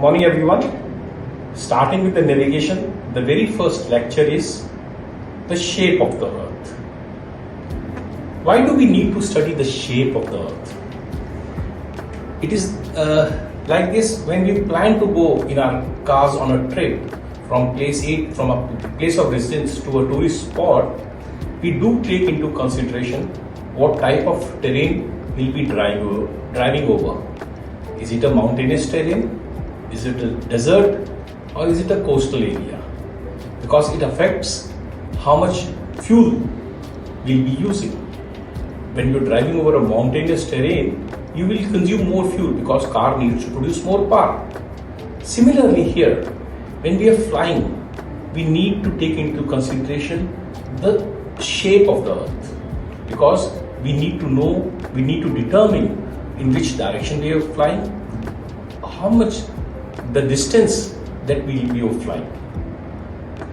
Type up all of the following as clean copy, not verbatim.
Morning everyone. Starting with the navigation, the very first lecture is the shape of the earth. Why do we need to study the shape of the earth? It is like this: when we plan to go in our cars on a trip from a place of residence to a tourist spot, we do take into consideration what type of terrain we'll be driving over. Is it a mountainous terrain? Is it a desert? Or is it a coastal area? Because it affects how much fuel we'll be using. When you're driving over a mountainous terrain, you will consume more fuel because car needs to produce more power. Similarly here, when we are flying, we need to take into consideration the shape of the earth, because we need to determine in which direction we are flying, how much the distance that we will be flying.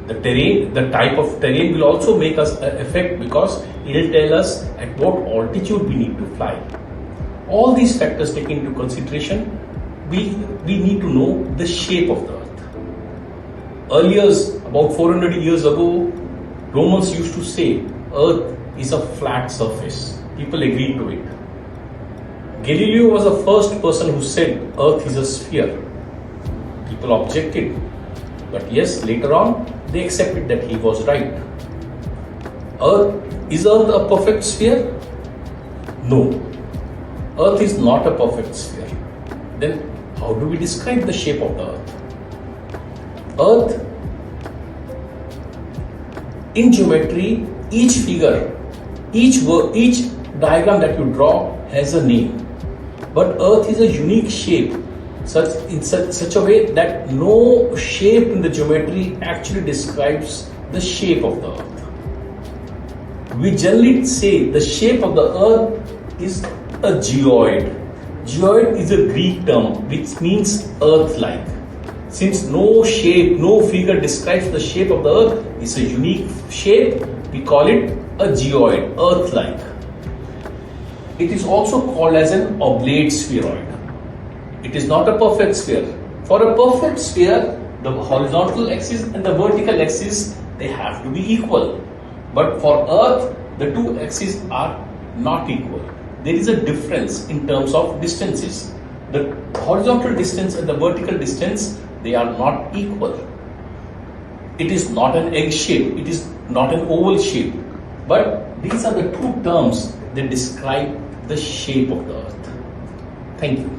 The terrain, the type of terrain will also make us affect, because it will tell us at what altitude we need to fly. All these factors taken into consideration, we need to know the shape of the earth. Earlier, about 400 years ago, Romans used to say earth is a flat surface. People agreed to it. Galileo was the first person who said earth is a sphere. People objected, but yes, later on they accepted that he was right. Is Earth a perfect sphere? No. Earth is not a perfect sphere. Then how do we describe the shape of the Earth? Earth, in geometry, each figure, each diagram that you draw has a name. But Earth is a unique shape, in such a way that no shape in the geometry actually describes the shape of the Earth. We generally say the shape of the Earth is a geoid. Geoid is a Greek term which means Earth-like. Since no shape, no figure describes the shape of the Earth, it's a unique shape, we call it a geoid, Earth-like. It is also called as an oblate spheroid. It is not a perfect sphere. For a perfect sphere, the horizontal axis and the vertical axis, they have to be equal. But for Earth, the two axes are not equal. There is a difference in terms of distances. The horizontal distance and the vertical distance, they are not equal. It is not an egg shape. It is not an oval shape. But these are the two terms that describe the shape of the Earth. Thank you.